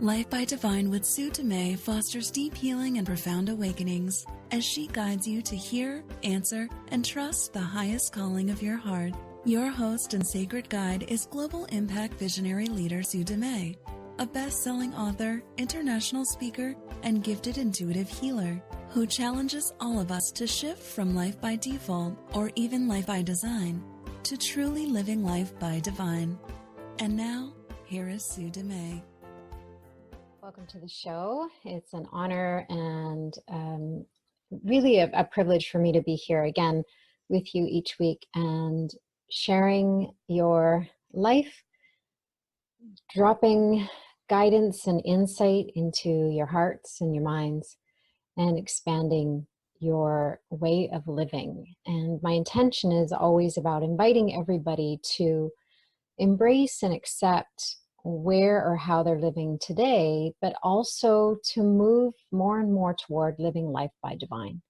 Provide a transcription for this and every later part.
Life by Divine with Sue Dumais fosters deep healing and profound awakenings as she guides you to hear, answer, and trust the highest calling of your heart. Your host and sacred guide is global impact visionary leader Sue Dumais, a best-selling author, international speaker, and gifted intuitive healer who challenges all of us to shift from life by default or even life by design to truly living life by divine. And now, here is Sue Dumais. Welcome to the show. It's an honor and really a privilege for me to be here again with you each week and sharing your life, dropping guidance and insight into your hearts and your minds, and expanding your way of living. And my intention is always about inviting everybody to embrace and accept where or how they're living today, but also to move more and more toward living life by divine,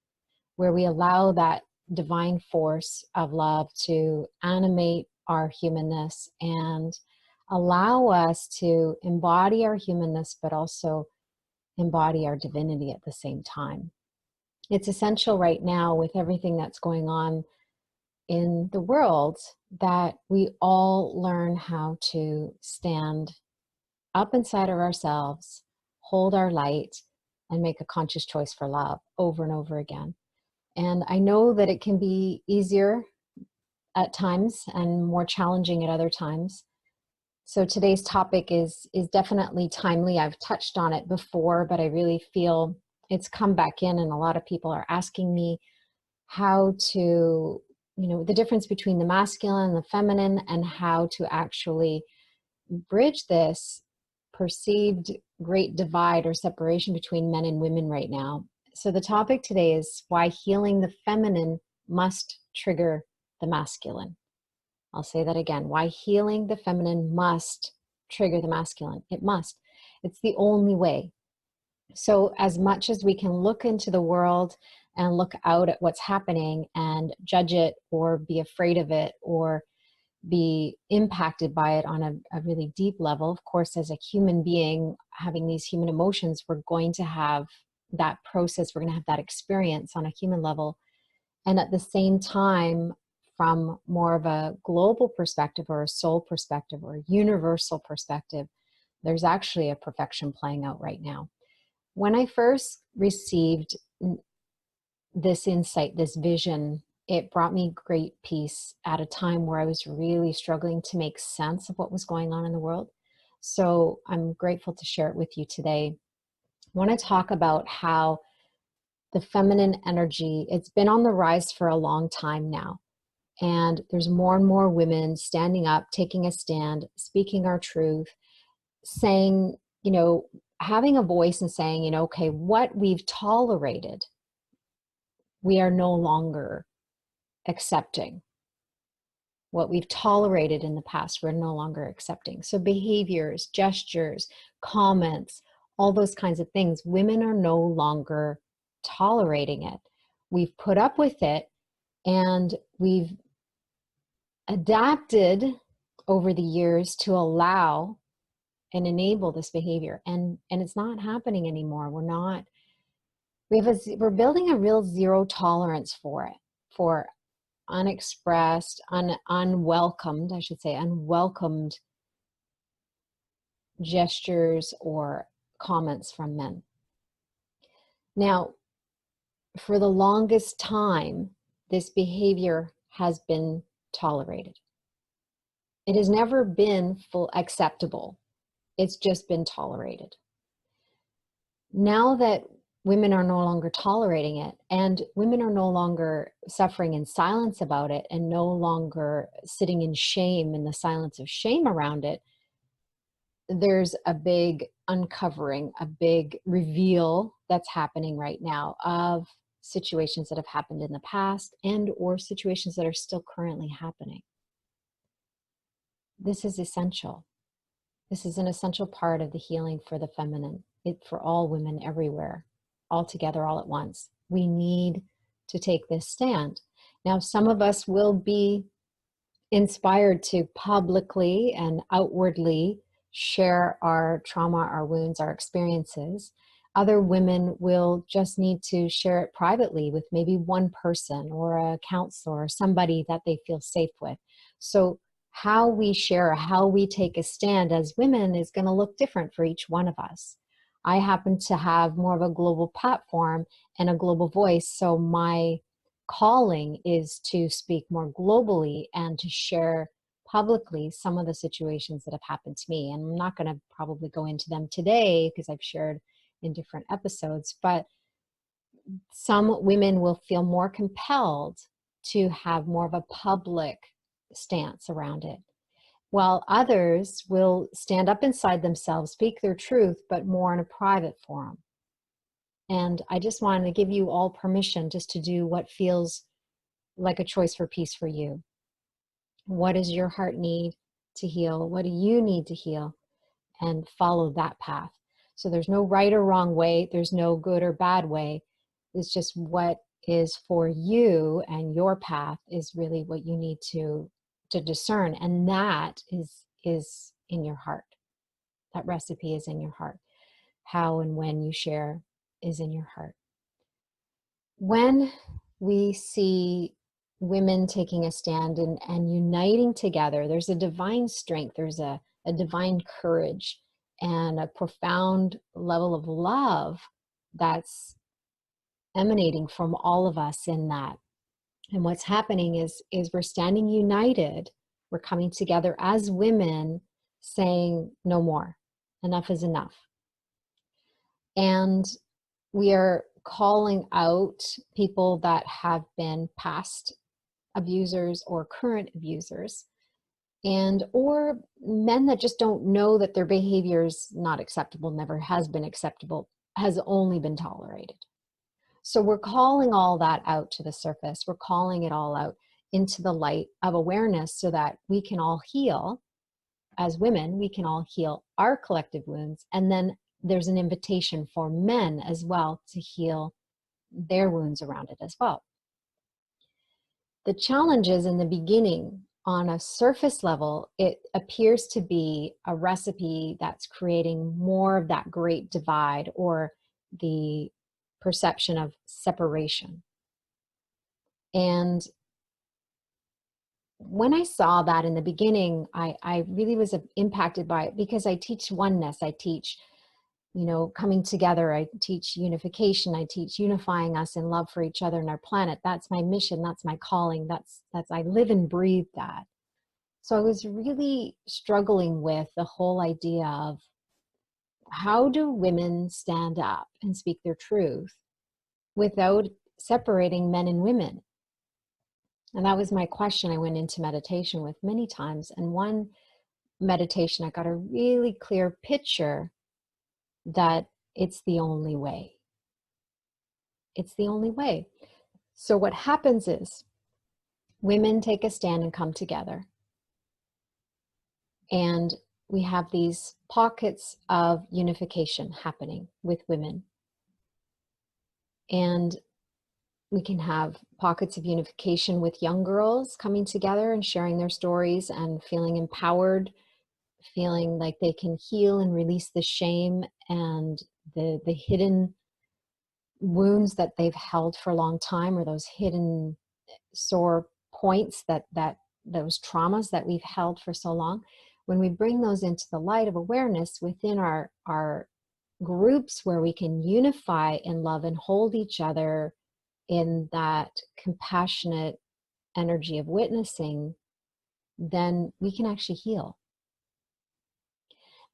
where we allow that divine force of love to animate our humanness and allow us to embody our humanness, but also embody our divinity at the same time. It's essential right now with everything that's going on in the world that we all learn how to stand up inside of ourselves, hold our light, and make a conscious choice for love over and over again. And I know that it can be easier at times and more challenging at other times. So today's topic is definitely timely. I've touched on it before, but I really feel it's come back in, and a lot of people are asking me how to, the difference between the masculine and the feminine, and how to actually bridge this perceived great divide or separation between men and women right now. So the topic today is why healing the feminine must trigger the masculine. I'll say that again. Why healing the feminine must trigger the masculine. It must. It's the only way. So as much as we can look into the world and look out at what's happening and judge it or be afraid of it or be impacted by it on a really deep level, of course, as a human being having these human emotions, we're going to have that process, we're going to have that experience on a human level. And at the same time, from more of a global perspective or a soul perspective or a universal perspective, there's actually a perfection playing out right now. When I first received this insight, this vision, it brought me great peace at a time where I was really struggling to make sense of what was going on in the world. So I'm grateful to share it with you today. I want to talk about how the feminine energy, it's been on the rise for a long time now. And there's more and more women standing up, taking a stand, speaking our truth, saying, having a voice and saying, okay, what we've tolerated, we are no longer accepting. What we've tolerated in the past, we're no longer accepting. So behaviors, gestures, comments, all those kinds of things, women are no longer tolerating it. We've put up with it, and we've adapted over the years to allow and enable this behavior. And it's not happening anymore. We're building a real zero tolerance for it, for unexpressed, unwelcomed gestures or comments from men. Now, for the longest time, this behavior has been tolerated. It has never been full acceptable. It's just been tolerated. Now that women are no longer tolerating it, and women are no longer suffering in silence about it, and no longer sitting in shame, in the silence of shame around it, there's a big uncovering, a big reveal that's happening right now of situations that have happened in the past and or situations that are still currently happening. This is essential. This is an essential part of the healing for the feminine, for all women everywhere, all together, all at once. We need to take this stand. Now, some of us will be inspired to publicly and outwardly share our trauma, our wounds, our experiences. Other women will just need to share it privately with maybe one person or a counselor or somebody that they feel safe with. So how we share, how we take a stand as women is going to look different for each one of us. I happen to have more of a global platform and a global voice, so my calling is to speak more globally and to share publicly some of the situations that have happened to me. And I'm not going to probably go into them today because I've shared in different episodes, but some women will feel more compelled to have more of a public stance around it, while others will stand up inside themselves, speak their truth, but more in a private forum. And I just wanted to give you all permission just to do what feels like a choice for peace for you. What does your heart need to heal? What do you need to heal? And follow that path. So there's no right or wrong way. There's no good or bad way. It's just what is for you, and your path is really what you need to discern. And that is in your heart. That recipe is in your heart. How and when you share is in your heart. When we see women taking a stand and uniting together, there's a divine strength, there's a divine courage and a profound level of love that's emanating from all of us in that. And what's happening is we're standing united, we're coming together as women saying no more, enough is enough. And we are calling out people that have been past abusers or current abusers, and or men that just don't know that their behavior is not acceptable, never has been acceptable, has only been tolerated. So we're calling all that out to the surface. We're calling it all out into the light of awareness so that we can all heal. As women, we can all heal our collective wounds, and then there's an invitation for men as well to heal their wounds around it as well. The challenge is in the beginning, on a surface level, it appears to be a recipe that's creating more of that great divide or the perception of separation. And when I saw that in the beginning, I really was impacted by it because I teach oneness. I teach, coming together. I teach unification. I teach unifying us in love for each other and our planet. That's my mission. That's my calling. That's I live and breathe that. So I was really struggling with the whole idea of how do women stand up and speak their truth without separating men and women? And that was my question. I went into meditation with many times. And one meditation, I got a really clear picture that it's the only way. It's the only way. So what happens is women take a stand and come together. And we have these pockets of unification happening with women. And we can have pockets of unification with young girls coming together and sharing their stories and feeling empowered, feeling like they can heal and release the shame and the hidden wounds that they've held for a long time, or those hidden sore points that those traumas that we've held for so long. When we bring those into the light of awareness within our groups where we can unify in love and hold each other in that compassionate energy of witnessing, then we can actually heal.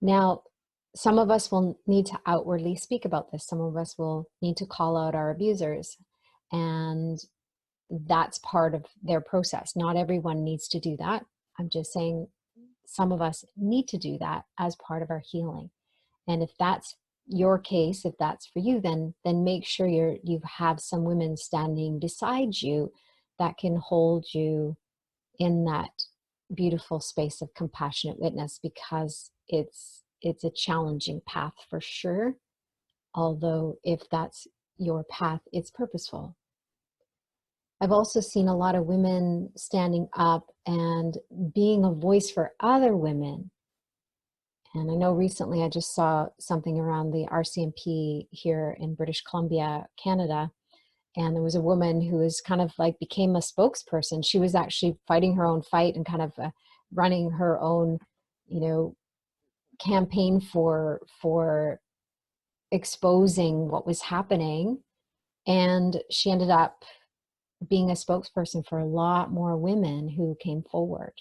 Now, some of us will need to outwardly speak about this. Some of us will need to call out our abusers, and that's part of their process. Not everyone needs to do that. I'm just saying some of us need to do that as part of our healing. And if that's your case, if that's for you, then make sure you have some women standing beside you that can hold you in that beautiful space of compassionate witness, because it's a challenging path for sure. Although if that's your path, it's purposeful. I've also seen a lot of women standing up and being a voice for other women And I know recently I just saw something around the RCMP here in British Columbia, Canada, and there was a woman who was kind of like became a spokesperson. She was actually fighting her own fight and kind of running her own, you know, campaign for exposing what was happening. And she ended up being a spokesperson for a lot more women who came forward.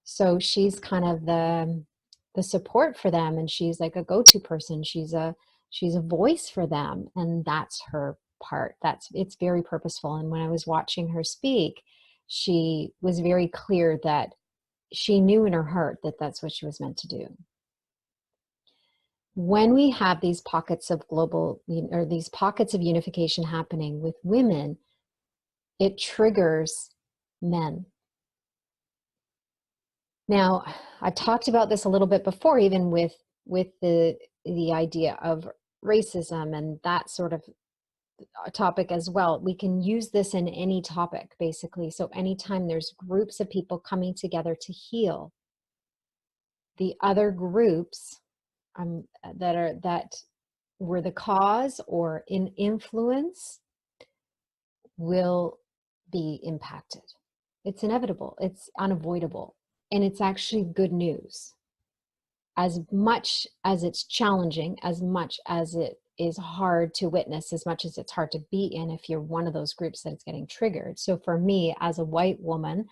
So she's kind of the support for them, and she's like a go-to person. She's a voice for them, and that's her part. It's very purposeful. And when I was watching her speak, she was very clear that she knew in her heart that that's what she was meant to do. When we have these pockets of these pockets of unification happening with women, it triggers men. Now, I talked about this a little bit before, even with the idea of racism and that sort of topic as well. We can use this in any topic, basically. So anytime there's groups of people coming together to heal, the other groups that were the cause or in influence will be impacted. It's inevitable. It's unavoidable. And it's actually good news. As much as it's challenging, as much as it is hard to witness, as much as it's hard to be in if you're one of those groups that it's getting triggered. So for me, as a white woman,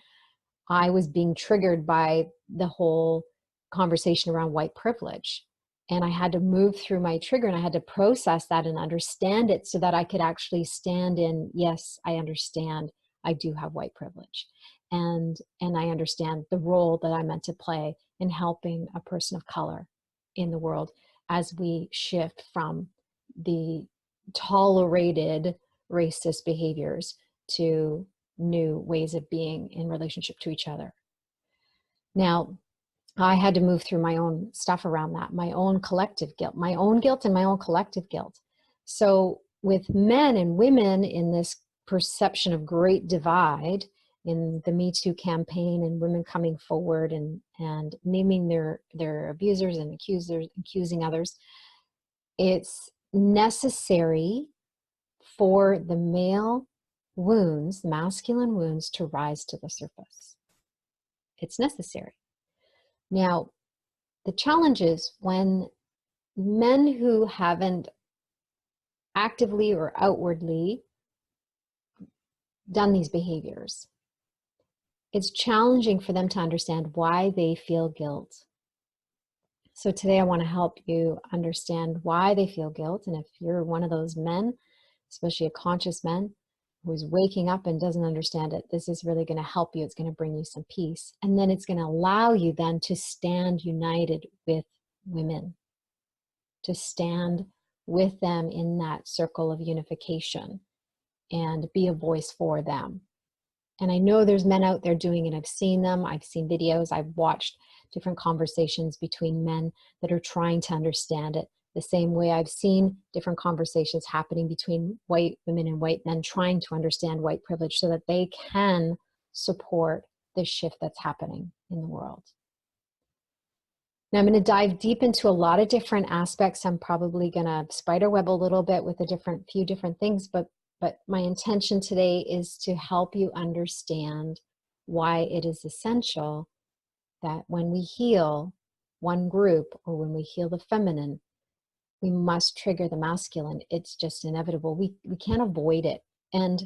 I was being triggered by the whole conversation around white privilege. And I had to move through my trigger, and I had to process that and understand it so that I could actually stand in, yes, I understand I do have white privilege. And I understand the role that I'm meant to play in helping a person of color in the world as we shift from the tolerated racist behaviors to new ways of being in relationship to each other. Now, I had to move through my own stuff around that, my own collective guilt, my own guilt and my own collective guilt. So with men and women in this perception of great divide in the Me Too campaign, and women coming forward and naming their abusers and accusing others, it's necessary for the male wounds, the masculine wounds, to rise to the surface. It's necessary. Now, the challenge is when men who haven't actively or outwardly done these behaviors, it's challenging for them to understand why they feel guilt. So today I want to help you understand why they feel guilt. And if you're one of those men, especially a conscious man, who's waking up and doesn't understand it, this is really going to help you. It's going to bring you some peace. And then it's going to allow you then to stand united with women, to stand with them in that circle of unification and be a voice for them. And I know there's men out there doing it. I've seen them. I've seen videos. I've watched different conversations between men that are trying to understand it. The same way I've seen different conversations happening between white women and white men trying to understand white privilege so that they can support this shift that's happening in the world. Now I'm going to dive deep into a lot of different aspects. I'm probably going to spiderweb a little bit with few different things, but my intention today is to help you understand why it is essential that when we heal one group, or when we heal the feminine, we must trigger the masculine. It's just inevitable. We can't avoid it. And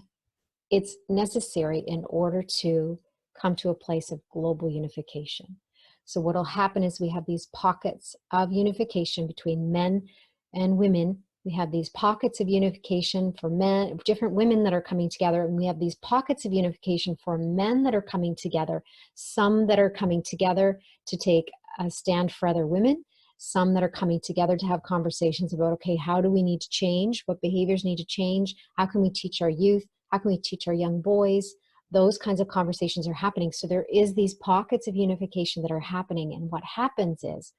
it's necessary in order to come to a place of global unification. So what will happen is we have these pockets of unification between men and women. We have these pockets of unification for men, different women that are coming together, and we have these pockets of unification for men that are coming together, some that are coming together to take a stand for other women, some that are coming together to have conversations about, okay, how do we need to change? What behaviors need to change? How can we teach our youth? How can we teach our young boys? Those kinds of conversations are happening. So there is these pockets of unification that are happening. And what happens is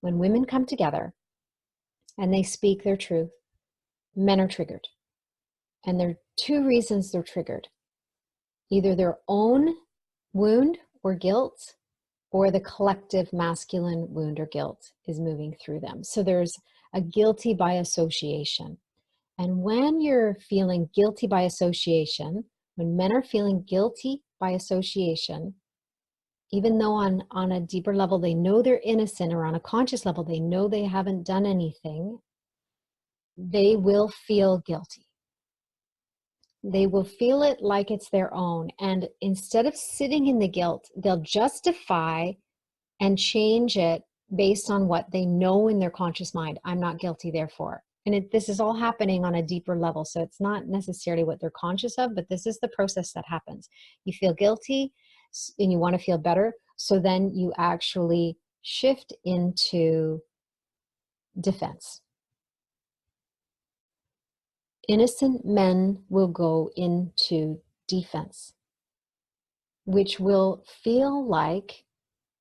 when women come together and they speak their truth, men are triggered. And there are two reasons they're triggered. Either their own wound or guilt, or the collective masculine wound or guilt is moving through them. So there's a guilty by association. And when you're feeling guilty by association, when men are feeling guilty by association, even though on a deeper level they know they're innocent, or on a conscious level they know they haven't done anything, they will feel guilty. They will feel it like it's their own. And instead of sitting in the guilt, they'll justify and change it based on what they know in their conscious mind. I'm not guilty, therefore. And this is all happening on a deeper level. So it's not necessarily what they're conscious of, but this is the process that happens. You feel guilty and you want to feel better. So then you actually shift into defense. Innocent men will go into defense, which will feel like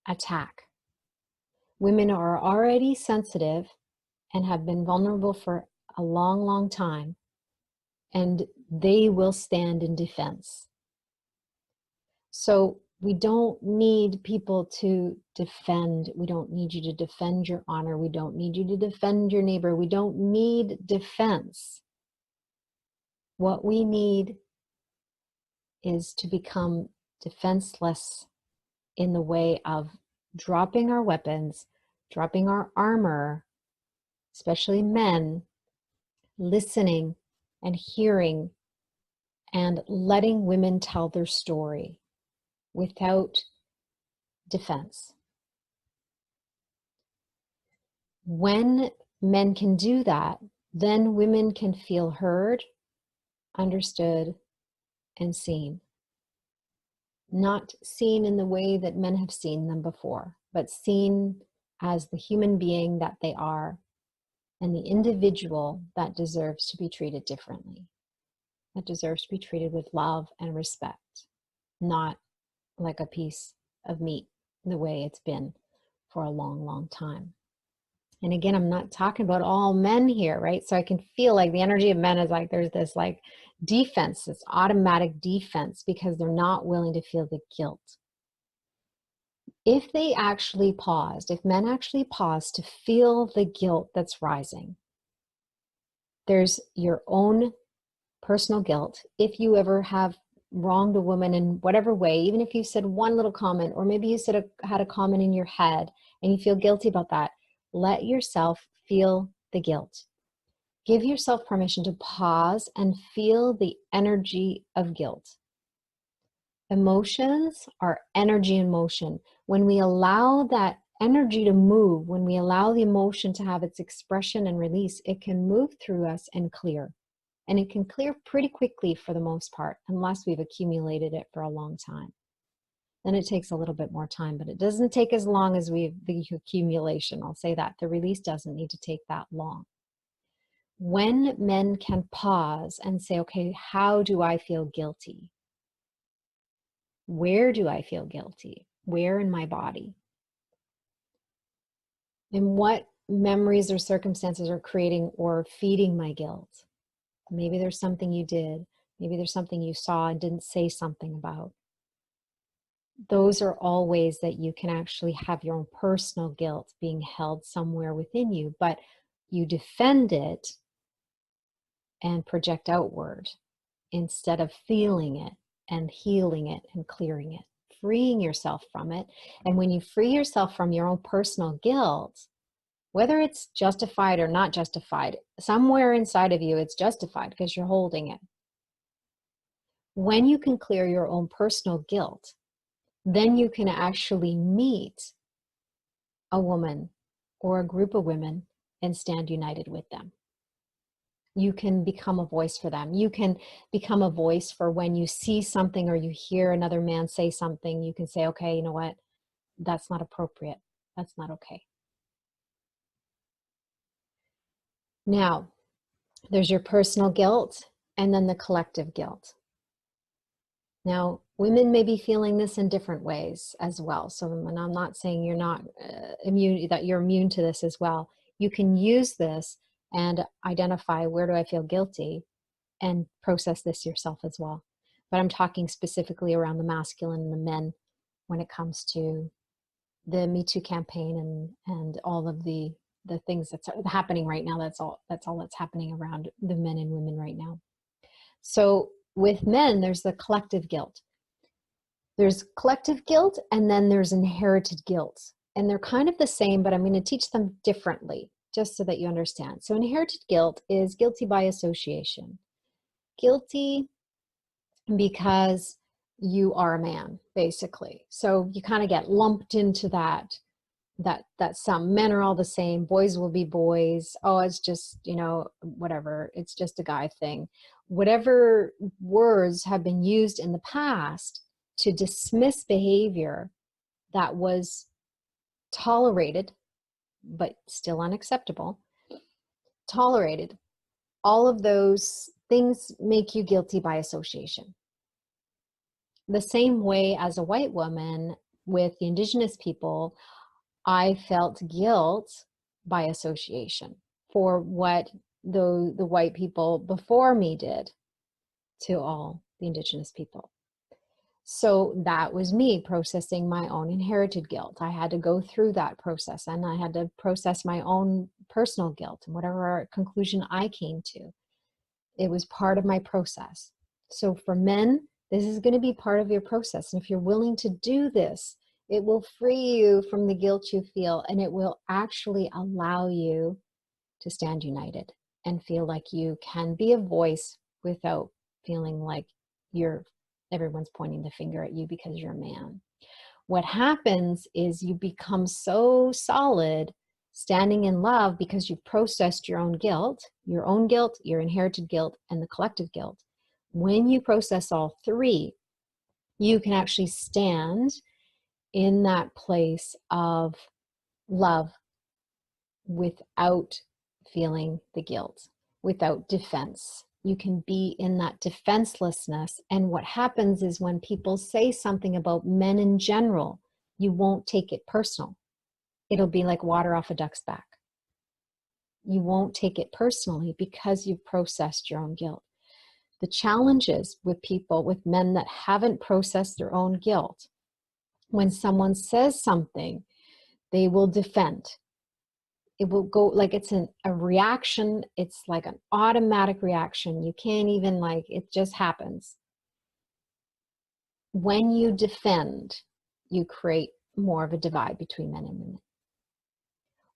attack. Women are already sensitive and have been vulnerable for a long, long time, and they will stand in defense. So we don't need people to defend. We don't need you to defend your honor. We don't need you to defend your neighbor. We don't need defense. What we need is to become defenseless in the way of dropping our weapons, dropping our armor, especially men, listening and hearing and letting women tell their story without defense. When men can do that, then women can feel heard, understood, and seen. Not seen in the way that men have seen them before, but seen as the human being that they are and the individual that deserves to be treated differently, that deserves to be treated with love and respect, not like a piece of meat the way it's been for a long, long time. And again, I'm not talking about all men here, right? So I can feel like the energy of men is like there's this like defense, this automatic defense, because they're not willing to feel the guilt. If they actually paused, if men actually paused to feel the guilt that's rising, there's your own personal guilt. If you ever have wronged a woman in whatever way, even if you said one little comment, or maybe you had a comment in your head and you feel guilty about that, let yourself feel the guilt. Give yourself permission to pause and feel the energy of guilt. Emotions are energy in motion. When we allow that energy to move, when we allow the emotion to have its expression and release, it can move through us and clear. And it can clear pretty quickly for the most part, unless we've accumulated it for a long time. Then it takes a little bit more time, but it doesn't take as long as the accumulation. I'll say that. The release doesn't need to take that long. When men can pause and say, okay, how do I feel guilty? Where do I feel guilty? Where in my body? And what memories or circumstances are creating or feeding my guilt? Maybe there's something you did. Maybe there's something you saw and didn't say something about. Those are all ways that you can actually have your own personal guilt being held somewhere within you, but you defend it and project outward instead of feeling it and healing it and clearing it, freeing yourself from it. And when you free yourself from your own personal guilt, whether it's justified or not justified, somewhere inside of you it's justified because you're holding it. When you can clear your own personal guilt, then you can actually meet a woman or a group of women and stand united with them. You can become a voice for them. You can become a voice for when you see something or you hear another man say something, you can say, okay, you know what? That's not appropriate. That's not okay. Now, there's your personal guilt and then the collective guilt. Now, women may be feeling this in different ways as well. So, and I'm not saying you're not immune, that you're immune to this as well. You can use this and identify, where do I feel guilty, and process this yourself as well. But I'm talking specifically around the masculine and the men when it comes to the Me Too campaign and all of the things that's happening right now. That's all that's happening around the men and women right now. So with men, there's the collective guilt. There's collective guilt, and then there's inherited guilt. And they're kind of the same, but I'm going to teach them differently, just so that you understand. So inherited guilt is guilty by association. Guilty because you are a man, basically. So you kind of get lumped into that some men are all the same, boys will be boys. Oh, it's just, whatever, it's just a guy thing. Whatever words have been used in the past to dismiss behavior that was tolerated, but still unacceptable, tolerated, all of those things make you guilty by association. The same way as a white woman with the indigenous people, I felt guilt by association for what the white people before me did to all the indigenous people. So that was me processing my own inherited guilt. I had to go through that process, and I had to process my own personal guilt and whatever conclusion I came to. It was part of my process. So for men, this is going to be part of your process. And if you're willing to do this, it will free you from the guilt you feel, and it will actually allow you to stand united and feel like you can be a voice without feeling like everyone's pointing the finger at you because you're a man. What happens is you become so solid standing in love because you've processed your own guilt, your inherited guilt, and the collective guilt. When you process all three, you can actually stand in that place of love without feeling the guilt, without defense. You can be in that defenselessness. And what happens is when people say something about men in general, you won't take it personal. It'll be like water off a duck's back. You won't take it personally because you've processed your own guilt. The challenges with people, with men that haven't processed their own guilt, when someone says something, they will defend. It will go like it's a reaction. It's like an automatic reaction. You can't even it just happens. When you defend, you create more of a divide between men and women.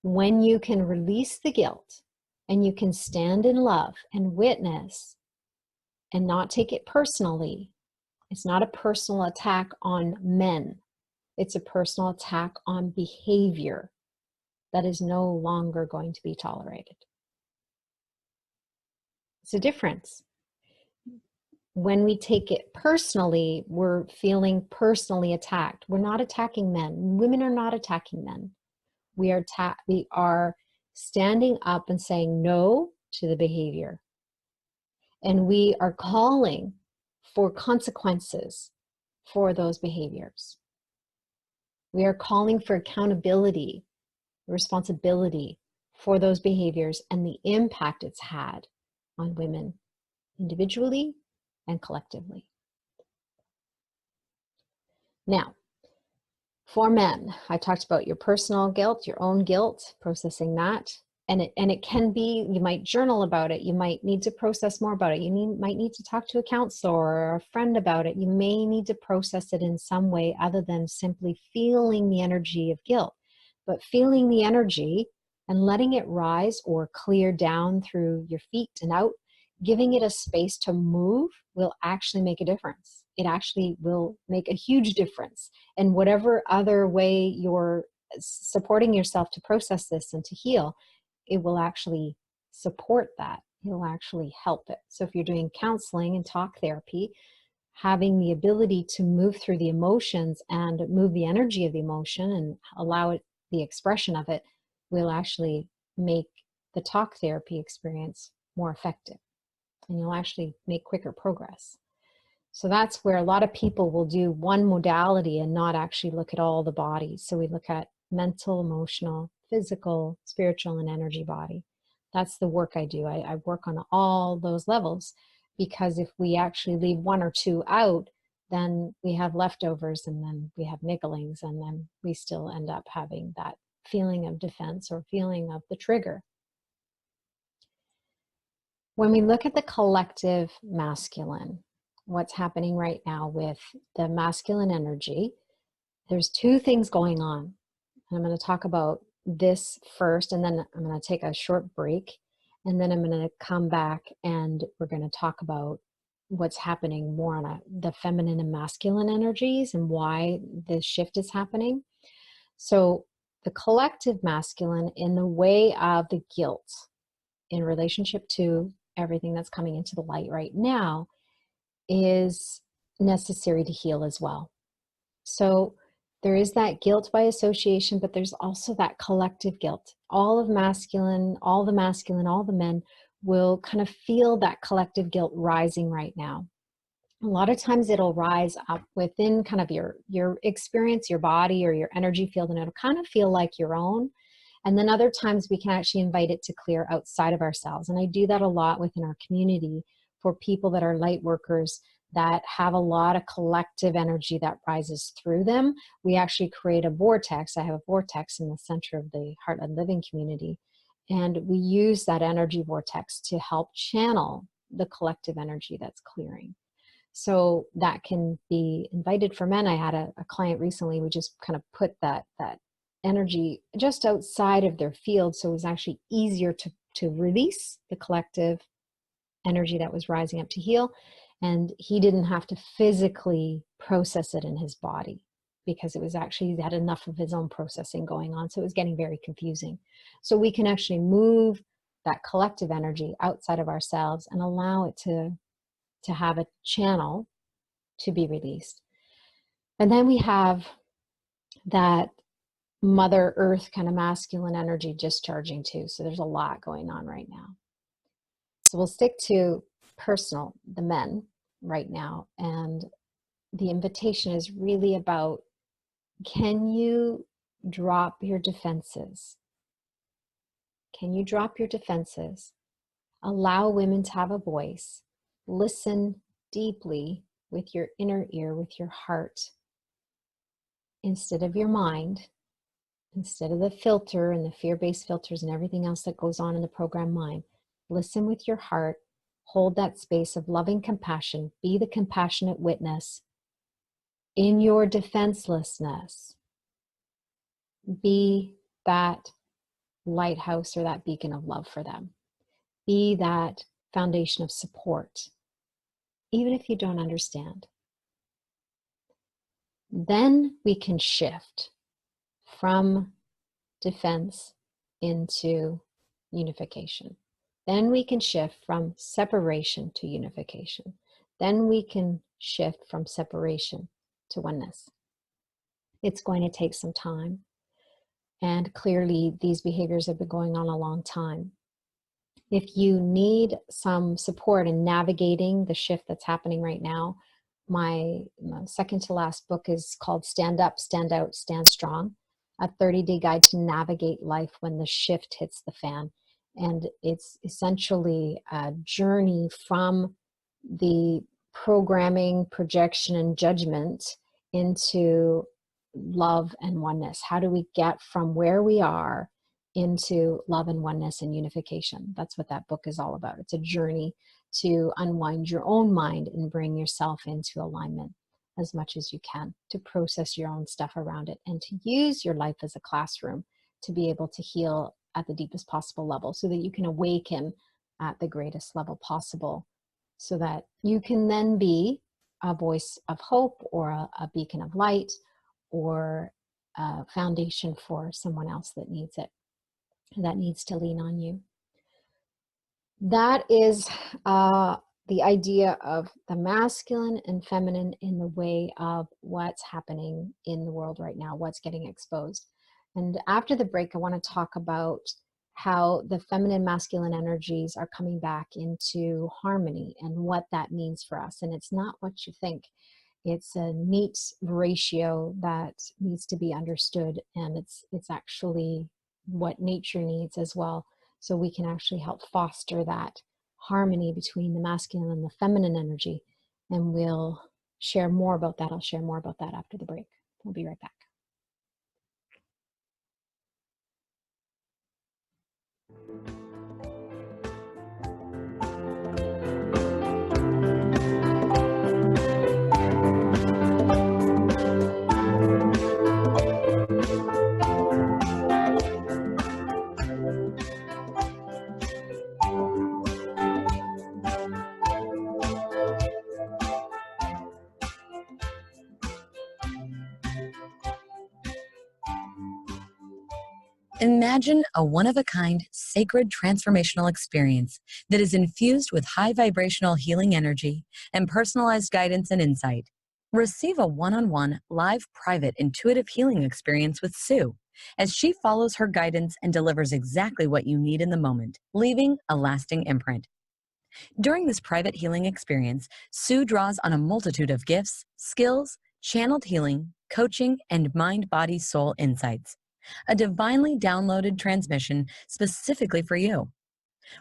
When you can release the guilt and you can stand in love and witness and not take it personally, it's not a personal attack on men. It's a personal attack on behavior that is no longer going to be tolerated. It's a difference. When we take it personally, we're feeling personally attacked. We're not attacking men. Women are not attacking men. We are standing up and saying no to the behavior. And we are calling for consequences for those behaviors. We are calling for accountability, responsibility for those behaviors and the impact it's had on women individually and collectively. Now, for men, I talked about your personal guilt, your own guilt, processing that. And it can be, you might journal about it. You might need to process more about it. Might need to talk to a counselor or a friend about it. You may need to process it in some way other than simply feeling the energy of guilt. But feeling the energy and letting it rise or clear down through your feet and out, giving it a space to move will actually make a difference. It actually will make a huge difference. And whatever other way you're supporting yourself to process this and to heal, it will actually support that. It'll actually help it. So if you're doing counseling and talk therapy, having the ability to move through the emotions and move the energy of the emotion and allow it, the expression of it, will actually make the talk therapy experience more effective. And you'll actually make quicker progress. So that's where a lot of people will do one modality and not actually look at all the bodies. So we look at mental, emotional, physical, spiritual, and energy body. That's the work I do. I work on all those levels, because if we actually leave one or two out, then we have leftovers, and then we have nigglings, and then we still end up having that feeling of defense or feeling of the trigger. When we look at the collective masculine, what's happening right now with the masculine energy, there's two things going on. I'm going to talk about this first, and then I'm going to take a short break, and then I'm going to come back and we're going to talk about what's happening more on the feminine and masculine energies and why this shift is happening. So the collective masculine, in the way of the guilt in relationship to everything that's coming into the light right now, is necessary to heal as well. So there is that guilt by association, but there's also that collective guilt. All the masculine, all the men will kind of feel that collective guilt rising right now. A lot of times it'll rise up within kind of your experience, your body or your energy field, and it'll kind of feel like your own. And then other times we can actually invite it to clear outside of ourselves. And I do that a lot within our community for people that are light workers that have a lot of collective energy that rises through them. We actually create a vortex. I have a vortex in the center of the Heartland Living community. And we use that energy vortex to help channel the collective energy that's clearing. So that can be invited for men. I had a client recently, we just kind of put that energy just outside of their field, so it was actually easier to release the collective energy that was rising up to heal. And he didn't have to physically process it in his body because it was actually, he had enough of his own processing going on. So it was getting very confusing. So we can actually move that collective energy outside of ourselves and allow it to have a channel to be released. And then we have that Mother Earth kind of masculine energy discharging too. So there's a lot going on right now. So we'll stick to personal, the men right now. And the invitation is really about, can you drop your defenses? Can you drop your defenses? Allow women to have a voice. Listen deeply with your inner ear, with your heart, instead of your mind, instead of the filter and the fear-based filters and everything else that goes on in the program mind. Listen with your heart. Hold that space of loving compassion. Be the compassionate witness in your defenselessness. Be that lighthouse or that beacon of love for them. Be that foundation of support, even if you don't understand. Then we can shift from defense into unification. Then we can shift from separation to unification. Then we can shift from separation to oneness. It's going to take some time. And clearly, these behaviors have been going on a long time. If you need some support in navigating the shift that's happening right now, my second to last book is called Stand Up, Stand Out, Stand Strong, a 30-day guide to navigate life when the shift hits the fan. And it's essentially a journey from the programming, projection, and judgment into love and oneness. How do we get from where we are into love and oneness and unification? That's what that book is all about. It's a journey to unwind your own mind and bring yourself into alignment as much as you can, to process your own stuff around it, and to use your life as a classroom to be able to heal at the deepest possible level, so that you can awaken at the greatest level possible, so that you can then be a voice of hope or a beacon of light or a foundation for someone else that needs it, that needs to lean on you. That is the idea of the masculine and feminine in the way of what's happening in the world right now, what's getting exposed. And after the break, I want to talk about how the feminine masculine energies are coming back into harmony and what that means for us. And it's not what you think. It's a neat ratio that needs to be understood, and it's actually what nature needs as well. So we can actually help foster that harmony between the masculine and the feminine energy, and we'll share more about that. I'll share more about that after the break. We'll be right back. Imagine a one-of-a-kind, sacred transformational experience that is infused with high vibrational healing energy and personalized guidance and insight. Receive a one-on-one, live, private, intuitive healing experience with Sue as she follows her guidance and delivers exactly what you need in the moment, leaving a lasting imprint. During this private healing experience, Sue draws on a multitude of gifts, skills, channeled healing, coaching, and mind-body-soul insights. A divinely downloaded transmission specifically for you.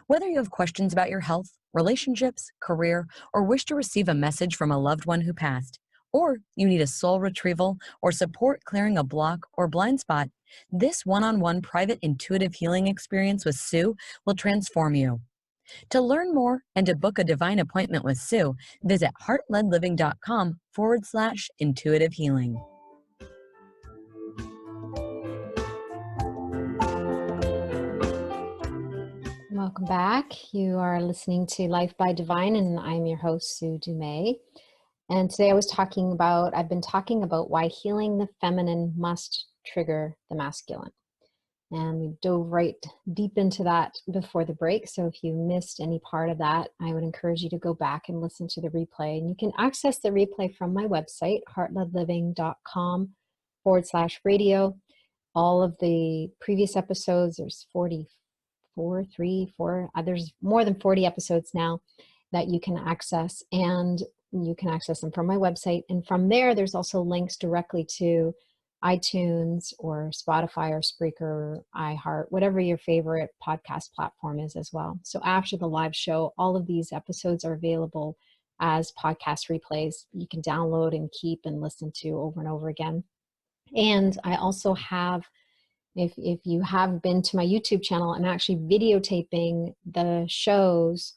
Whether you have questions about your health, relationships, career, or wish to receive a message from a loved one who passed, or you need a soul retrieval or support clearing a block or blind spot, this one-on-one private intuitive healing experience with Sue will transform you. To learn more and to book a divine appointment with Sue, visit heartledliving.com/intuitive healing. Welcome back. You are listening to Life by Divine, and I'm your host, Sue Dumais. And today I've been talking about why healing the feminine must trigger the masculine. And we dove right deep into that before the break. So if you missed any part of that, I would encourage you to go back and listen to the replay. And you can access the replay from my website, heartledliving.com/radio. All of the previous episodes, there's 4, there's more than 40 episodes now that you can access, and you can access them from my website. And from there, there's also links directly to iTunes or Spotify or Spreaker or iHeart, whatever your favorite podcast platform is as well. So after the live show, all of these episodes are available as podcast replays. You can download and keep and listen to over and over again. And I also have, if you have been to my YouTube channel, I'm actually videotaping the shows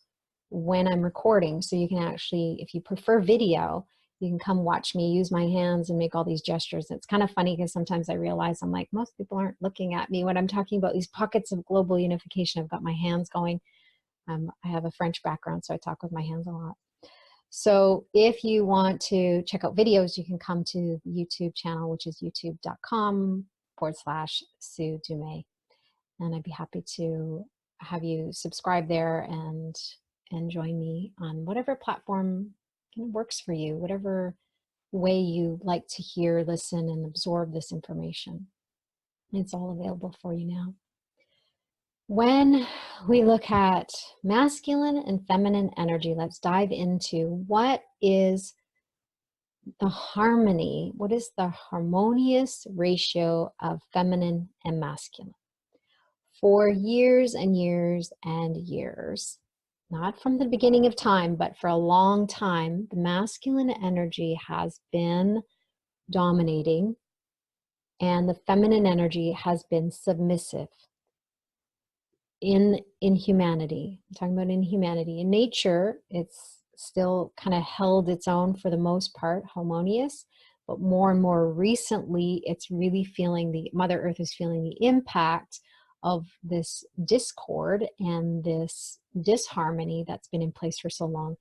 when I'm recording. So you can actually, if you prefer video, you can come watch me use my hands and make all these gestures. It's kind of funny because sometimes I realize I'm like, most people aren't looking at me when I'm talking about these pockets of global unification. I've got my hands going. I have a French background, so I talk with my hands a lot. So if you want to check out videos, you can come to the YouTube channel, which is youtube.com/Sue Dumais. And I'd be happy to have you subscribe there and join me on whatever platform works for you, whatever way you like to hear, listen, and absorb this information. It's all available for you now. When we look at masculine and feminine energy, let's dive into what is the harmony, what is the harmonious ratio of feminine and masculine. For years and years and years, not from the beginning of time, but for a long time, the masculine energy has been dominating and the feminine energy has been submissive in humanity. I'm talking about in humanity. In nature, it's still kind of held its own for the most part, harmonious, but more and more recently, it's really feeling Mother Earth is feeling the impact of this discord and this disharmony that's been in place for so long,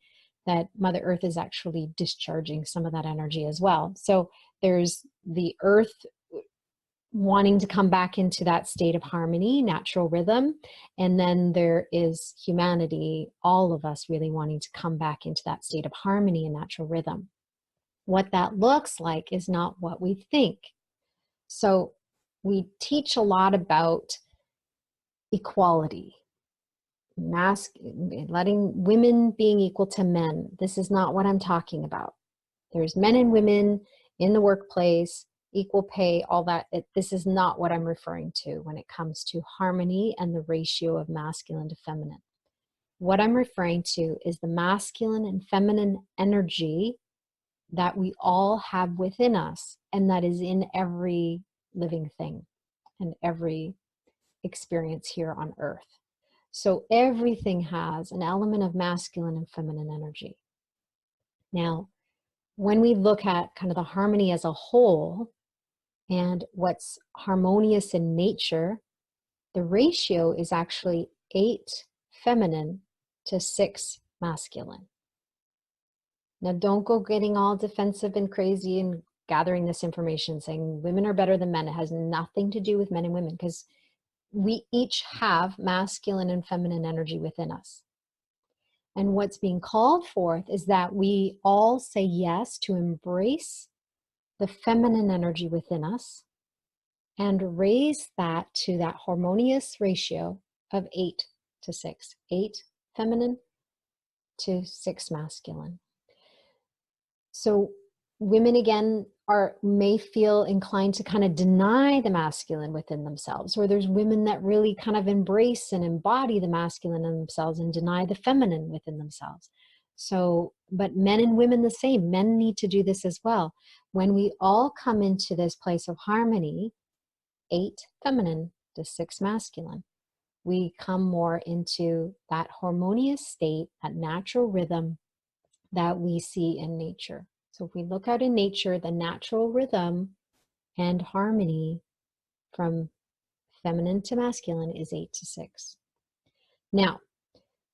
that Mother Earth is actually discharging some of that energy as well. So there's the Earth wanting to come back into that state of harmony, natural rhythm. And then there is humanity, all of us really wanting to come back into that state of harmony and natural rhythm. What that looks like is not what we think. So we teach a lot about equality, letting women being equal to men. This is not what I'm talking about. There's men and women in the workplace, equal pay, all that. This is not what I'm referring to when it comes to harmony and the ratio of masculine to feminine. What I'm referring to is the masculine and feminine energy that we all have within us, and that is in every living thing and every experience here on earth. So everything has an element of masculine and feminine energy. Now, when we look at kind of the harmony as a whole and what's harmonious in nature, the ratio is actually 8 feminine to 6 masculine. Now, don't go getting all defensive and crazy and gathering this information saying women are better than men. It has nothing to do with men and women, because we each have masculine and feminine energy within us. And what's being called forth is that we all say yes to embrace the feminine energy within us and raise that to that harmonious ratio of 8 to 6. 8 feminine to 6 masculine. So women, again, may feel inclined to kind of deny the masculine within themselves, or there's women that really kind of embrace and embody the masculine in themselves and deny the feminine within themselves. So, but men and women the same. Men need to do this as well. When we all come into this place of harmony, 8 feminine to 6 masculine, we come more into that harmonious state, that natural rhythm that we see in nature. So if we look out in nature, the natural rhythm and harmony from feminine to masculine is 8 to 6. Now,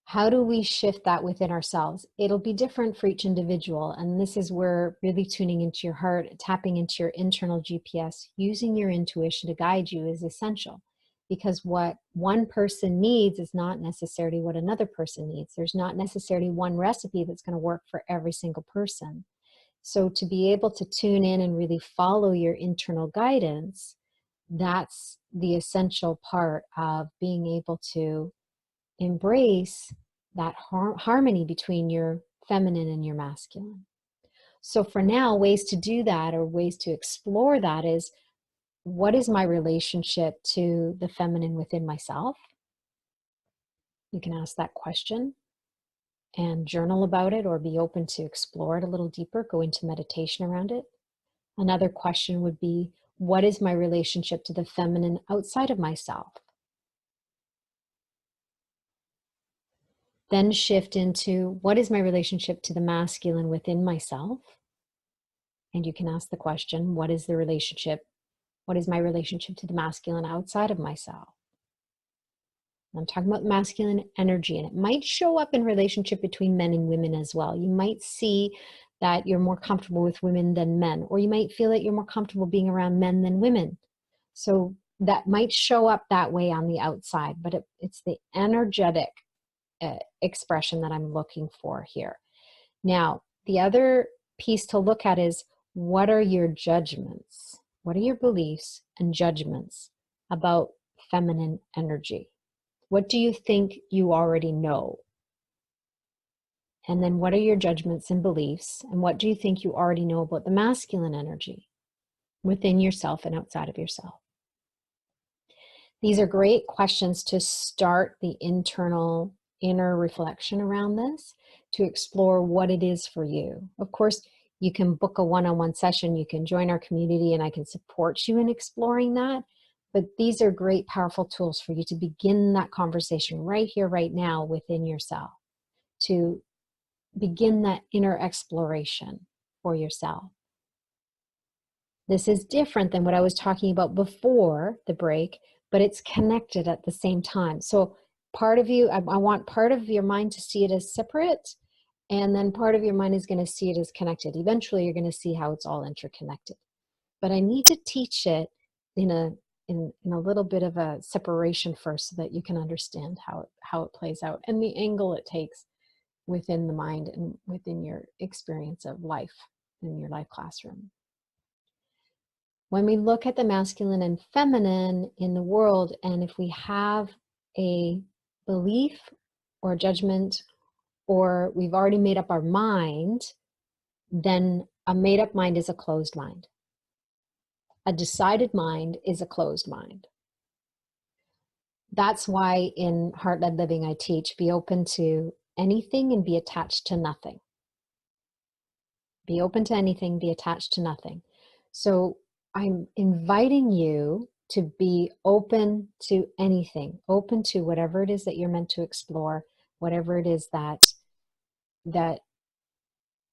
how do we shift that within ourselves? It'll be different for each individual. And this is where really tuning into your heart, tapping into your internal GPS, using your intuition to guide you is essential. Because what one person needs is not necessarily what another person needs. There's not necessarily one recipe that's going to work for every single person. So to be able to tune in and really follow your internal guidance, that's the essential part of being able to embrace that harmony between your feminine and your masculine. So for now, ways to do that, or ways to explore that, is what is my relationship to the feminine within myself? You can ask that question and journal about it, or be open to explore it a little deeper, go into meditation around it. Another question would be, what is my relationship to the feminine outside of myself? Then shift into, what is my relationship to the masculine within myself? And you can ask the question, what is my relationship to the masculine outside of myself? I'm talking about masculine energy, and it might show up in relationship between men and women as well. You might see that you're more comfortable with women than men, or you might feel that you're more comfortable being around men than women. So that might show up that way on the outside, but it's the energetic expression that I'm looking for here. Now, the other piece to look at is, what are your judgments? What are your beliefs and judgments about feminine energy? What do you think you already know? And then what are your judgments and beliefs? And what do you think you already know about the masculine energy within yourself and outside of yourself? These are great questions to start the inner reflection around this, to explore what it is for you. Of course, you can book a one-on-one session, you can join our community, and I can support you in exploring that. But these are great, powerful tools for you to begin that conversation right here, right now within yourself, to begin that inner exploration for yourself. This is different than what I was talking about before the break, but it's connected at the same time. So part of you, I want part of your mind to see it as separate, and then part of your mind is going to see it as connected. Eventually, you're going to see how it's all interconnected. But I need to teach it in a little bit of a separation first, so that you can understand how it plays out and the angle it takes within the mind and within your experience of life in your life classroom. When we look at the masculine and feminine in the world, and if we have a belief or judgment, or we've already made up our mind, then a made-up mind is a closed mind. A decided mind is a closed mind. That's why in Heart-Led Living I teach, be open to anything and be attached to nothing. Be open to anything, be attached to nothing. So I'm inviting you to be open to anything, open to whatever it is that you're meant to explore, whatever it is that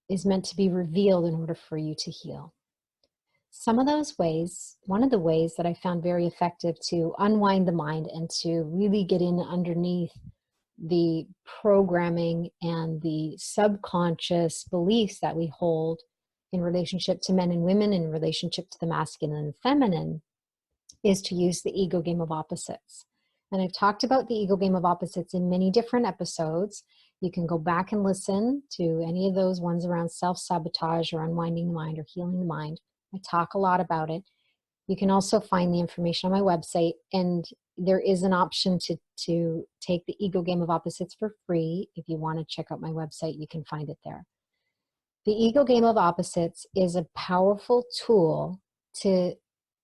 is meant to be revealed in order for you to heal. Some of those ways, one of the ways that I found very effective to unwind the mind and to really get in underneath the programming and the subconscious beliefs that we hold in relationship to men and women, in relationship to the masculine and feminine, is to use the ego game of opposites. And I've talked about the ego game of opposites in many different episodes. You can go back and listen to any of those ones around self-sabotage or unwinding the mind or healing the mind. I talk a lot about it. You can also find the information on my website, and there is an option to take the ego game of opposites for free. If you want to check out my website, you can find it there. The ego game of opposites is a powerful tool to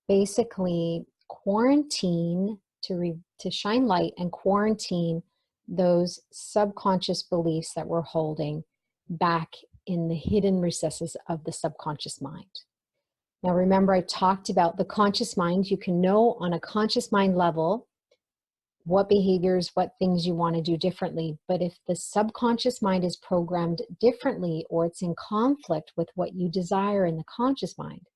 basically quarantine, to shine light and quarantine those subconscious beliefs that we're holding back in the hidden recesses of the subconscious mind. Now, remember, I talked about the conscious mind. You can know on a conscious mind level what behaviors, what things you want to do differently. But if the subconscious mind is programmed differently, or it's in conflict with what you desire in the conscious mind,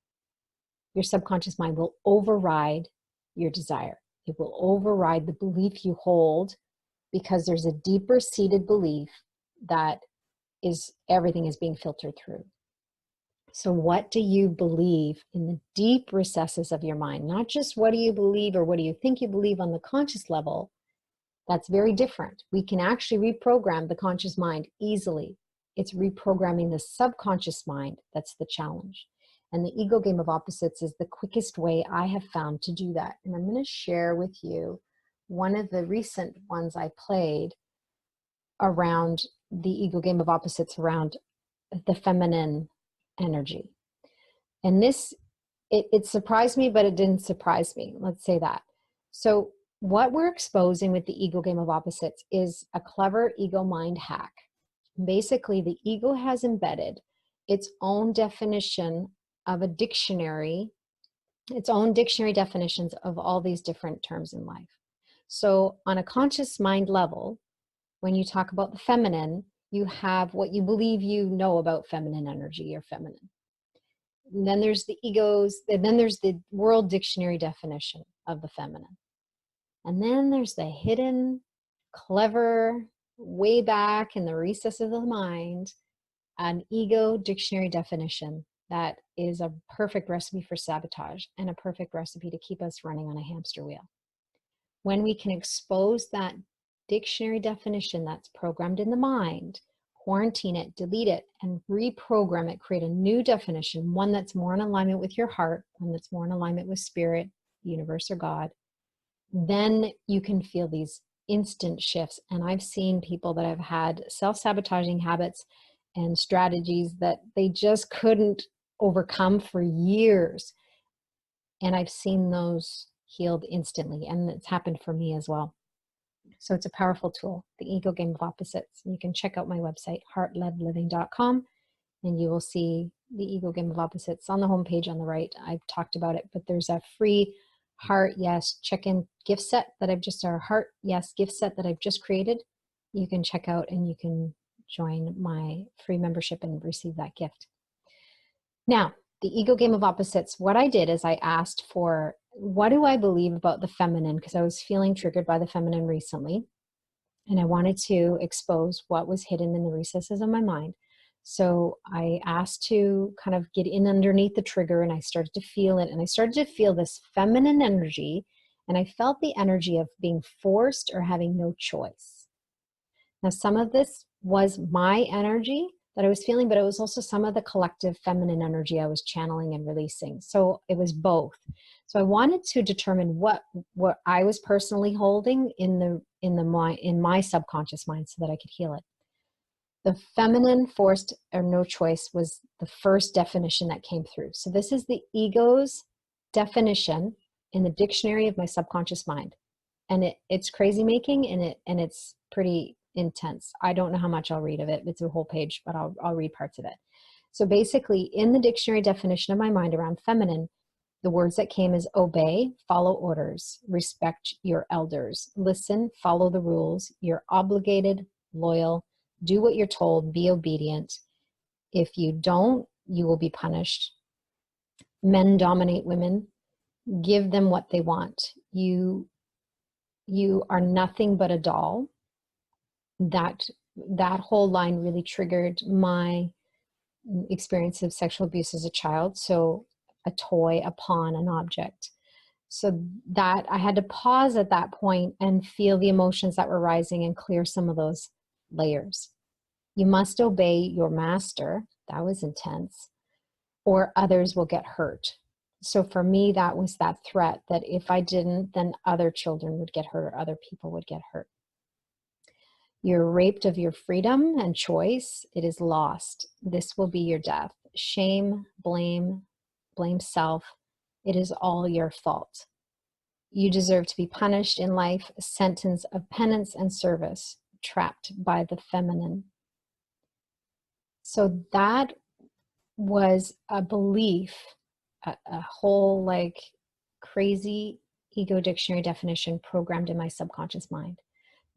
your subconscious mind will override your desire. It will override the belief you hold, because there's a deeper seated belief that everything is being filtered through. So what do you believe in the deep recesses of your mind? Not just what do you believe or what do you think you believe on the conscious level. That's very different. We can actually reprogram the conscious mind easily. It's reprogramming the subconscious mind that's the challenge. And the ego game of opposites is the quickest way I have found to do that. And I'm going to share with you one of the recent ones I played around the ego game of opposites, around the feminine energy. And this, it surprised me, but it didn't surprise me. Let's say that. So what we're exposing with the ego game of opposites is a clever ego mind hack. Basically, the ego has embedded its own definition of a dictionary, its own dictionary definitions of all these different terms in life. So on a conscious mind level, when you talk about the feminine, you have what you believe you know about feminine energy or feminine. And then there's the egos, and then there's the world dictionary definition of the feminine. And then there's the hidden, clever, way back in the recesses of the mind, an ego dictionary definition that is a perfect recipe for sabotage and a perfect recipe to keep us running on a hamster wheel. When we can expose that dictionary definition that's programmed in the mind, quarantine it, delete it, and reprogram it, create a new definition, one that's more in alignment with your heart, one that's more in alignment with spirit, universe, or God, then you can feel these instant shifts. And I've seen people that have had self-sabotaging habits and strategies that they just couldn't overcome for years. And I've seen those healed instantly. And it's happened for me as well. So it's a powerful tool, the ego game of opposites. You can check out my website, heartledliving.com, and you will see the ego game of opposites on the homepage on the right. I've talked about it, but there's a free Heart Yes check-in gift set that our Heart Yes gift set that I've just created. You can check out and you can join my free membership and receive that gift. Now, the ego game of opposites, what I did is I asked for, what do I believe about the feminine? Because I was feeling triggered by the feminine recently, and I wanted to expose what was hidden in the recesses of my mind. So I asked to kind of get in underneath the trigger, and I started to feel it, and I started to feel this feminine energy, and I felt the energy of being forced or having no choice. Now, some of this was my energy that I was feeling, but it was also some of the collective feminine energy I was channeling and releasing. So it was both. So I wanted to determine what I was personally holding in my subconscious mind so that I could heal it. The feminine forced or no choice was the first definition that came through. So this is the ego's definition in the dictionary of my subconscious mind. And it's crazy making, and it's pretty intense. I don't know how much I'll read of it. It's a whole page, but I'll read parts of it. So basically, in the dictionary definition of my mind around feminine, the words that came is obey, follow orders, respect your elders, listen, follow the rules, you're obligated, loyal, do what you're told, be obedient. If you don't, you will be punished. Men dominate women, give them what they want. You are nothing but a doll. That whole line really triggered my experience of sexual abuse as a child. So a toy, a pawn, an object. So that I had to pause at that point and feel the emotions that were rising and clear some of those layers. You must obey your master. That was intense. Or others will get hurt. So for me, that was that threat that if I didn't, then other children would get hurt or other people would get hurt. You're raped of your freedom and choice. It is lost. This will be your death. Shame, blame self. It is all your fault. You deserve to be punished in life, a sentence of penance and service, trapped by the feminine. So that was a belief, a whole like crazy ego dictionary definition programmed in my subconscious mind.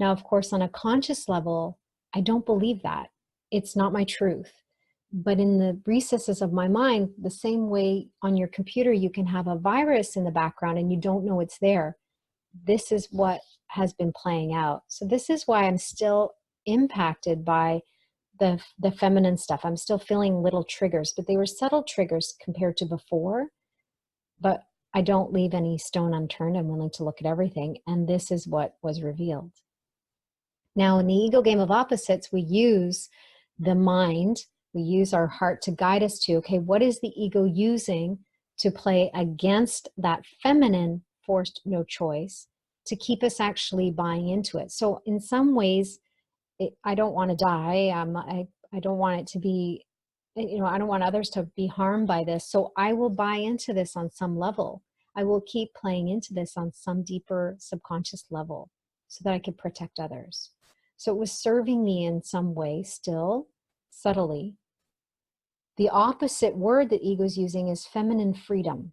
Now, of course, on a conscious level, I don't believe that. It's not my truth. But in the recesses of my mind, the same way on your computer, you can have a virus in the background and you don't know it's there. This is what has been playing out. So this is why I'm still impacted by the feminine stuff. I'm still feeling little triggers, but they were subtle triggers compared to before. But I don't leave any stone unturned. I'm willing to look at everything. And this is what was revealed. Now, in the ego game of opposites, we use the mind, we use our heart to guide us to, okay, what is the ego using to play against that feminine forced no choice to keep us actually buying into it? So in some ways, I don't want to die. I don't want it to be, I don't want others to be harmed by this. So I will buy into this on some level. I will keep playing into this on some deeper subconscious level so that I can protect others. So it was serving me in some way still, subtly. The opposite word that ego is using is feminine freedom.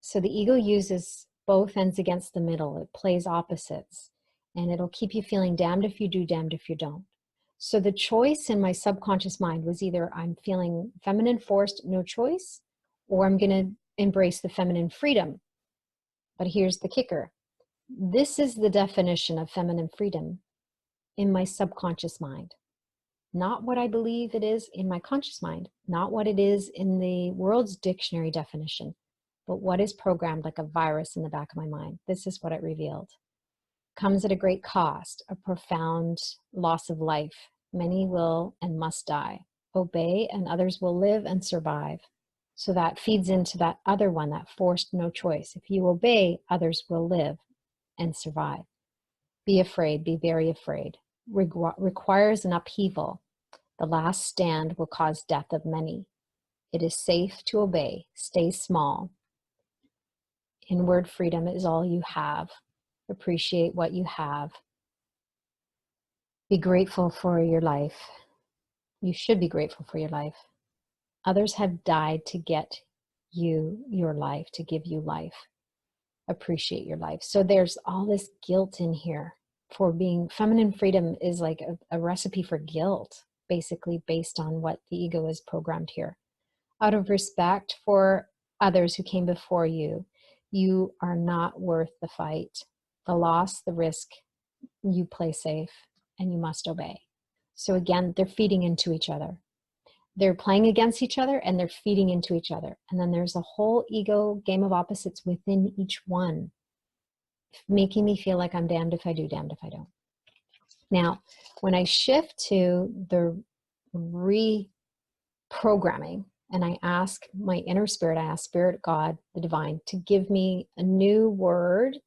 So the ego uses both ends against the middle. It plays opposites. And it'll keep you feeling damned if you do, damned if you don't. So the choice in my subconscious mind was either I'm feeling feminine forced, no choice, or I'm going to embrace the feminine freedom. But here's the kicker. This is the definition of feminine freedom in my subconscious mind. Not what I believe it is in my conscious mind, not what it is in the world's dictionary definition, but what is programmed like a virus in the back of my mind. This is what it revealed. Comes at a great cost, a profound loss of life. Many will and must die. Obey and others will live and survive. So that feeds into that other one, that forced no choice. If you obey, others will live and survive. Be afraid, be very afraid. Requires an upheaval. The last stand will cause death of many. It is safe to obey. Stay small. Inward freedom is all you have. Appreciate what you have. Be grateful for your life. You should be grateful for your life. Others have died to get you your life, to give you life. Appreciate your life. So there's all this guilt in here for being feminine freedom is like a recipe for guilt, basically based on what the ego is programmed here. Out of respect for others who came before you, you are not worth the fight. The loss, the risk, you play safe and you must obey. So again, they're feeding into each other. They're playing against each other and they're feeding into each other. And then there's a whole ego game of opposites within each one, making me feel like I'm damned if I do, damned if I don't. Now, when I shift to the reprogramming and I ask my inner spirit, I ask Spirit, God, the divine, to give me a new word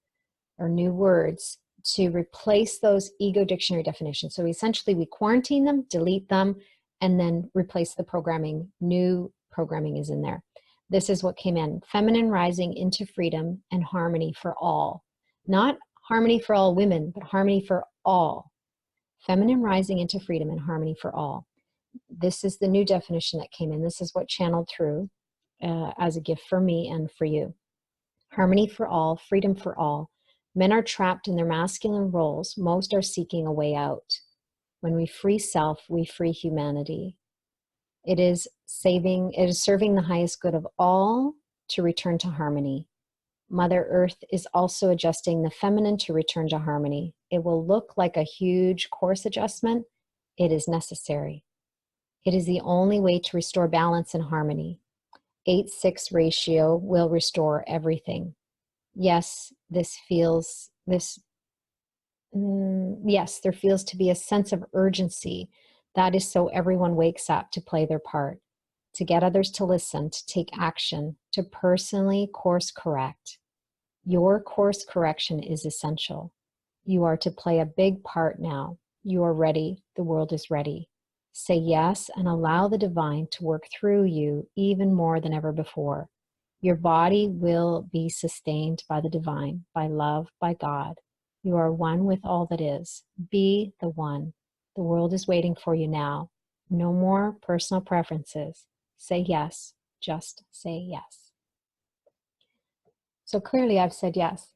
or new words to replace those ego dictionary definitions. So essentially we quarantine them, delete them, and then replace the programming. New programming is in there. This is what came in. Feminine rising into freedom and harmony for all. Not harmony for all women, but harmony for all. Feminine rising into freedom and harmony for all. this is the new definition that came in. This is what channeled through as a gift for me and for you. Harmony for all, freedom for all. Men are trapped in their masculine roles. Most are seeking a way out. When we free self, we free humanity. It is serving the highest good of all to return to harmony. Mother Earth is also adjusting the feminine to return to harmony. It will look like a huge course adjustment. It is necessary. It is the only way to restore balance and harmony. 8-6 ratio will restore everything. Yes, there feels to be a sense of urgency. That is so everyone wakes up to play their part, to get others to listen, to take action, to personally course correct. Your course correction is essential. You are to play a big part now. You are ready. The world is ready. Say yes and allow the divine to work through you even more than ever before. Your body will be sustained by the divine, by love, by God. You are one with all that is. Be the one. The world is waiting for you now. No more personal preferences. Say yes. Just say yes. So clearly I've said yes.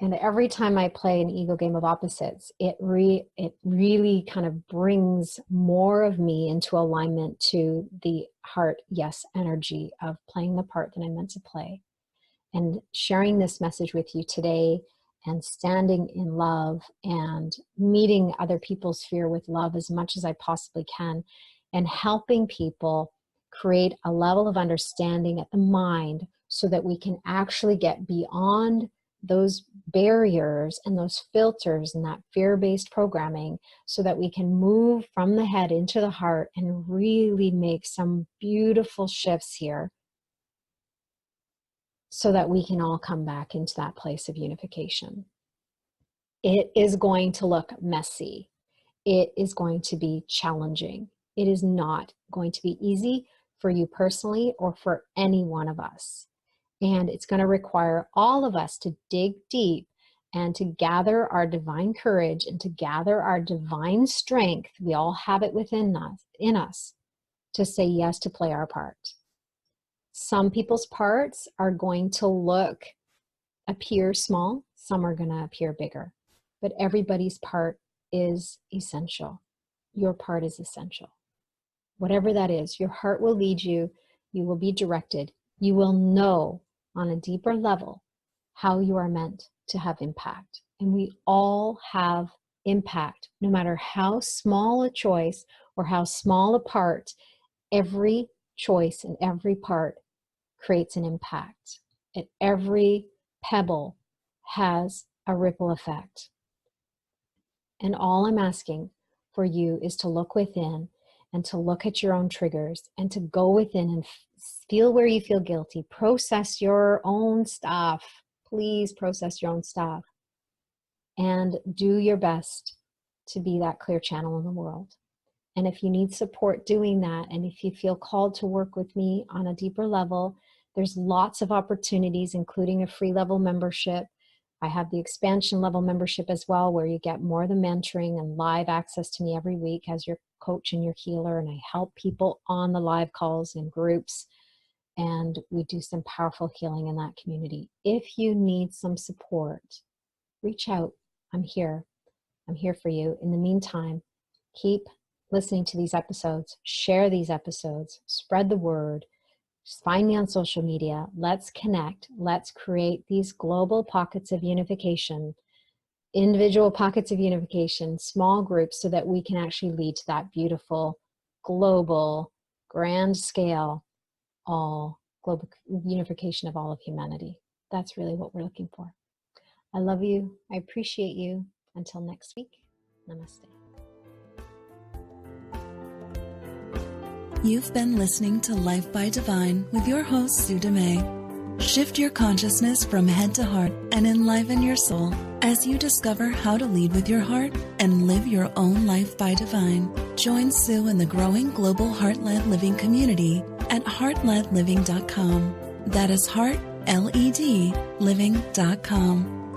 And every time I play an ego game of opposites, it really kind of brings more of me into alignment to the heart yes energy of playing the part that I'm meant to play. And sharing this message with you today and standing in love and meeting other people's fear with love as much as I possibly can, and helping people create a level of understanding at the mind so that we can actually get beyond those barriers and those filters and that fear-based programming so that we can move from the head into the heart and really make some beautiful shifts here so that we can all come back into that place of unification. It is going to look messy. It is going to be challenging. It is not going to be easy for you personally or for any one of us. And it's going to require all of us to dig deep and to gather our divine courage and to gather our divine strength. We all have it within us to say yes to play our part. Some people's parts are going to appear small. Some are going to appear bigger. But everybody's part is essential. Your part is essential. Whatever that is, your heart will lead you. You will be directed. You will know on a deeper level how you are meant to have impact. And we all have impact, no matter how small a choice or how small a part. Every choice and every part creates an impact. And every pebble has a ripple effect. And all I'm asking for you is to look within and to look at your own triggers and to go within and feel where you feel guilty. Process your own stuff. Please process your own stuff. And do your best to be that clear channel in the world. And if you need support doing that, and if you feel called to work with me on a deeper level, there's lots of opportunities, including a free level membership. I have the expansion level membership as well, where you get more of the mentoring and live access to me every week as your coach and your healer. And I help people on the live calls and groups. And we do some powerful healing in that community. If you need some support, reach out. I'm here. I'm here for you. In the meantime, keep listening to these episodes. Share these episodes. Spread the word. Just find me on social media. Let's connect. Let's create these global pockets of unification, individual pockets of unification, small groups, so that we can actually lead to that beautiful, global, grand scale, all global unification of all of humanity. That's really what we're looking for. I love you. I appreciate you. Until next week, namaste. You've been listening to Life by Divine with your host, Sue Dumais. Shift your consciousness from head to heart and enliven your soul as you discover how to lead with your heart and live your own life by divine. Join Sue in the growing global heart-led living community at heartledliving.com. That is heart, L-E-D, living.com.